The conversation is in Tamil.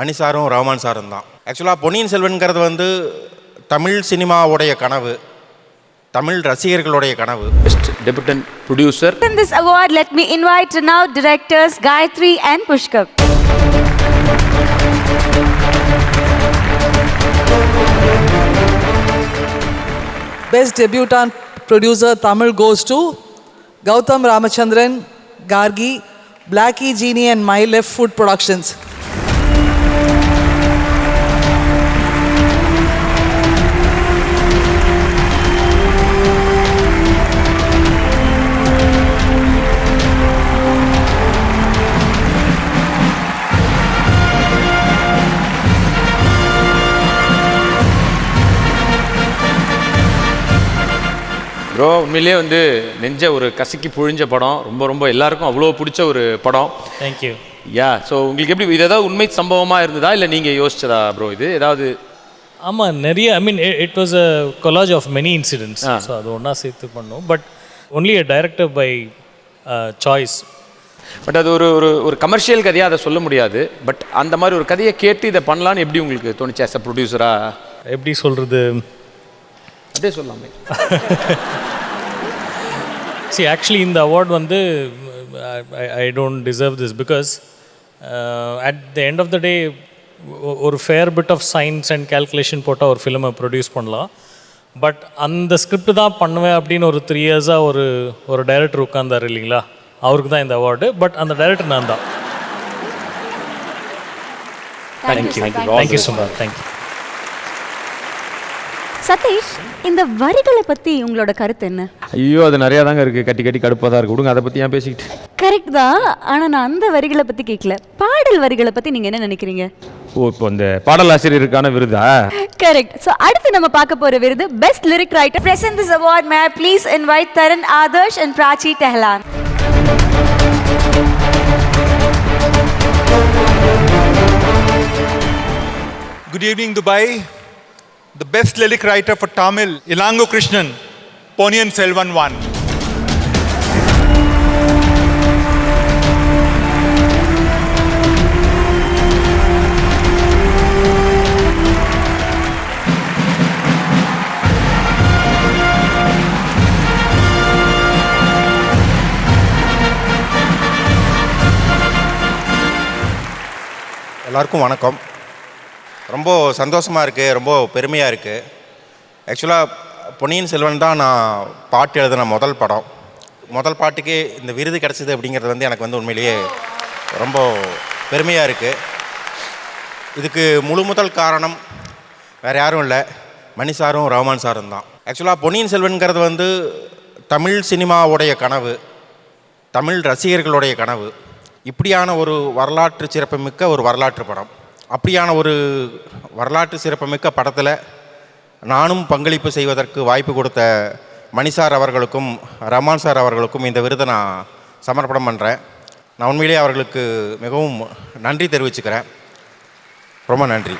மணி சாரும் ரஹ்மான் சாரும் தான். ஆக்சுவலாக பொன்னியின் செல்வன்கிறது வந்து தமிழ் சினிமாவுடைய கனவு, தமிழ் ரசிகர்களுடைய கனவு. Best Debutant Producer. In this award, let me invite now directors Gayatri and Pushkar. Best Debutant Producer Tamil goes to Gautam Ramachandran, Gargi, Blackie Genie and My Left Foot Productions. Bro உண்மையிலே வந்து நெஞ்ச ஒரு கசக்கி புழிஞ்ச படம், ரொம்ப ரொம்ப எல்லாருக்கும் அவ்வளோ பிடிச்ச ஒரு படம். தேங்க்யூ. யா, ஸோ உங்களுக்கு எப்படி இது ஏதாவது உண்மை சம்பவமாக இருந்ததா இல்லை நீங்கள் யோசிச்சதா ப்ரோ இது ஏதாவது? ஆமாம், நிறைய it was a collage of many incidents. So அது ஒன்றா சேர்த்து பண்ணோம். But only a director by choice. But அது ஒரு ஒரு ஒரு கமர்ஷியல் கதையாக அதை சொல்ல முடியாது. பட் அந்த மாதிரி ஒரு கதையை கேட்டு இதை பண்ணலான்னு எப்படி உங்களுக்கு தோணுச்சு ஆஸ் அ ப்ரொடியூசராக? எப்படி சொல்கிறது, அப்படியே சொல்லாமே. See, actually இந்த அவார்ட் வந்து I don't deserve this because at the end of the day ஒரு fair bit of science and calculation போட்டால் ஒரு ஃபிலிமை ப்ரொடியூஸ் பண்ணலாம். பட் அந்த ஸ்கிரிப்ட் தான் பண்ணுவேன் அப்படின்னு ஒரு 3 இயர்ஸாக ஒரு டைரக்டர் உட்கார்ந்தார் இல்லைங்களா, அவருக்கு தான் இந்த அவார்டு. பட் அந்த டைரக்டர் நான் தான். Thank you so much. Thank you. Sathish, இந்த வரிகளை பற்றி உங்களோட கருத்து என்ன? ஐயோ, அது நிறையா தாங்க இருக்குது, கட்டி கட்டி கடுப்பாக தான் இருக்குது. விடுங்க, அதை பற்றி ஏன் பேசிக்கிட்டு. கரெக்ட் தான், ஆனால் நான் அந்த வரிகளை பற்றி கேட்கல, பாடல் வரிகளை பற்றி நீங்கள் என்ன நினைக்கிறீங்க? ஓ, இப்போ இந்த பாடலாசிரியருக்கான விருதா? கரெக்ட். ஸோ அடுத்து நம்ம பார்க்க போகிற விருது best lyric writer. Present this award, may I please invite Taran Adarsh and Prachi Tehlan. Good evening, Dubai. The best lyric writer for Tamil, Ilango Krishnan, Ponniyin Selvan 1. எல்லாருக்கும் வணக்கம். ரொம்ப சந்தோஷமாக இருக்குது, ரொம்ப பெருமையாக இருக்குது. ஆக்சுவலாக பொன்னியின் செல்வன் தான் நான் பாட்டு எழுதின முதல் படம். முதல் பாட்டுக்கே இந்த விருது கிடச்சிது அப்படிங்கிறது வந்து எனக்கு வந்து உண்மையிலேயே ரொம்ப பெருமையாக இருக்குது. இதுக்கு முதல் காரணம் வேறு யாரும் இல்லை, மணி சாரும் ரஹ்மான் சாரும் தான். ஆக்சுவலாக பொன்னியின் செல்வன்கிறது வந்து தமிழ் சினிமாவுடைய கனவு, தமிழ் ரசிகர்களுடைய கனவு. இப்படியான ஒரு வரலாற்று சிறப்புமிக்க ஒரு வரலாற்று படம். அப்படியான ஒரு வரலாற்று சிறப்புமிக்க படத்தில் நானும் பங்களிப்பு செய்வதற்கு வாய்ப்பு கொடுத்த மணி சார் அவர்களுக்கும் ரஹ்மான் சார் அவர்களுக்கும் இந்த விருதை நான் சமர்ப்பணம் பண்ணுறேன். நான் உண்மையிலேயே அவர்களுக்கு மிகவும் நன்றி தெரிவிச்சுக்கிறேன். ரொம்ப நன்றி.